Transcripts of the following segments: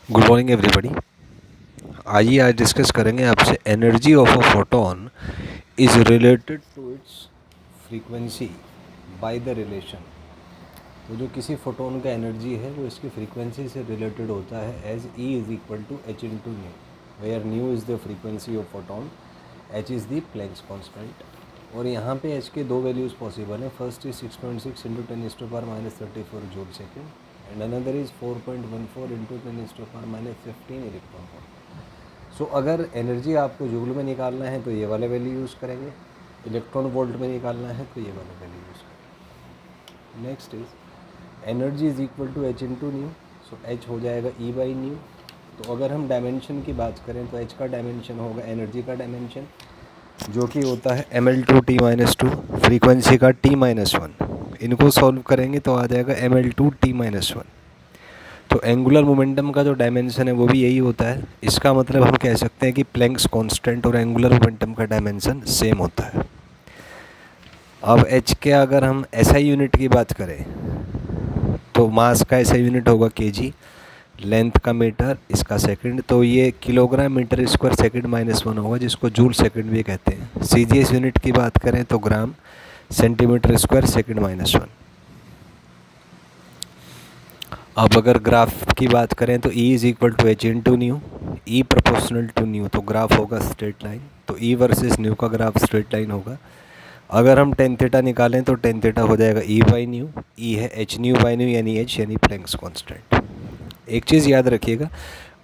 Good morning everybody. आइए आज discuss करेंगे आपसे energy of a photon is related to its frequency by the relation. तो जो किसी फोटोन का एनर्जी है वो इसकी फ्रीक्वेंसी से रिलेटेड होता है as E is equal to H into nu, where nu is the frequency of photon, H is the Planck's constant. और यहाँ पे एच के दो वैल्यूज़ पॉसिबल हैं। First is 6.6 into 10⁻⁻34 joule second and another is 4.14 into 10⁻⁻15 electron volt. So अगर energy आपको joule में निकालना है तो ये वाला वैल्यू यूज़ करेंगे, इलेक्ट्रॉन वोल्ट में निकालना है तो ये वाला वैल्यू यूज़ करेंगे। Next is energy is equal to H into nu. So h हो जाएगा ई बाई न्यू। तो अगर हम डायमेंशन की बात करें तो एच का डायमेंशन होगा एनर्जी का डायमेंशन, जो कि होता है ml2t-2, फ्रीक्वेंसी का t-1। इनको सॉल्व करेंगे तो आ जाएगा ml2t-1। तो एंगुलर मोमेंटम का जो डायमेंशन है वो भी यही होता है। इसका मतलब हम कह सकते हैं कि प्लैंक्स कांस्टेंट और एंगुलर मोमेंटम का डायमेंशन सेम होता है। अब एच के अगर हम एसआई यूनिट की बात करें तो मास का एसआई यूनिट होगा केजी, लेंथ का मीटर, इसका सेकंड, तो ये किलोग्राम मीटर स्क्वायर सेकंड -1 होगा, जिसको जूल सेकंड भी कहते हैं। सीजीएस यूनिट की बात करें तो ग्राम सेंटीमीटर स्क्वायर सेकंड -1। अब अगर ग्राफ की बात करें तो E is equal to H into nu, E proportional to nu, तो ग्राफ होगा स्ट्रेट लाइन। तो ई वर्सेस न्यू का ग्राफ स्ट्रेट लाइन होगा। अगर हम टेन थीटा निकालें तो टेन थीटा हो जाएगा ई बाई न्यू, ई है एच न्यू बाई न्यू यानी एच यानी प्लैंक्स कांस्टेंट। एक चीज़ याद रखिएगा,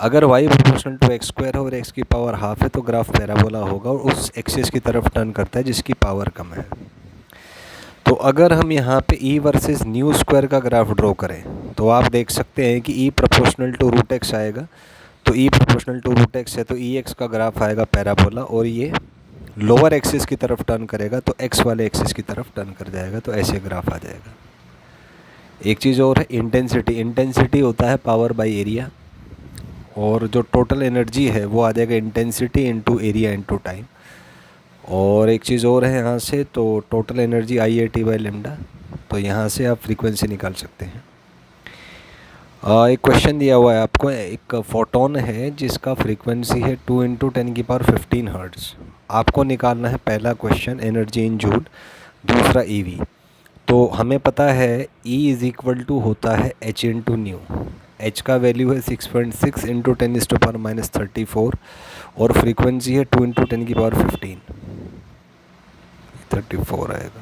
अगर y proportional to x square है और x की पावर हाफ है तो ग्राफ पैराबोला होगा और उस एक्सिस की तरफ टर्न करता है जिसकी पावर कम है। तो अगर हम यहाँ पे e वर्सेस न्यू स्क्वायर का ग्राफ ड्रॉ करें तो आप देख सकते हैं कि e proportional to root x आएगा। तो e proportional to root x है तो ई एक्स का ग्राफ आएगा पैराबोला और ये लोअर एक्सिस की तरफ टर्न करेगा तो x वाले एक्सिस की तरफ टर्न कर जाएगा, तो ऐसे ग्राफ आ जाएगा। एक चीज़ और है इंटेंसिटी। इंटेंसिटी होता है पावर बाय एरिया, और जो टोटल एनर्जी है वो आ जाएगा intensity into area into time. और एक चीज़ और है यहाँ से, तो total energy I/T by lambda. तो यहाँ से आप फ्रीक्वेंसी निकाल सकते हैं। एक क्वेश्चन दिया हुआ है आपको, एक फोटोन है जिसका फ्रीक्वेंसी है 2 × 10⁻15 हर्ट्ज़। आपको निकालना है पहला क्वेश्चन एनर्जी इन जूल, दूसरा EV। तो हमें पता है E इज़ इक्वल टू होता है एच इंटू न्यू। एच का वैल्यू है 6.6 इंटू 10⁻34 और फ्रीक्वेंसी है 2 × 10⁻15, 34 आएगा।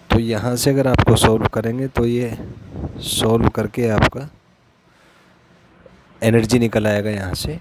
तो यहाँ से अगर आपको सॉल्व करेंगे तो ये सॉल्व करके आपका एनर्जी निकल आएगा यहाँ से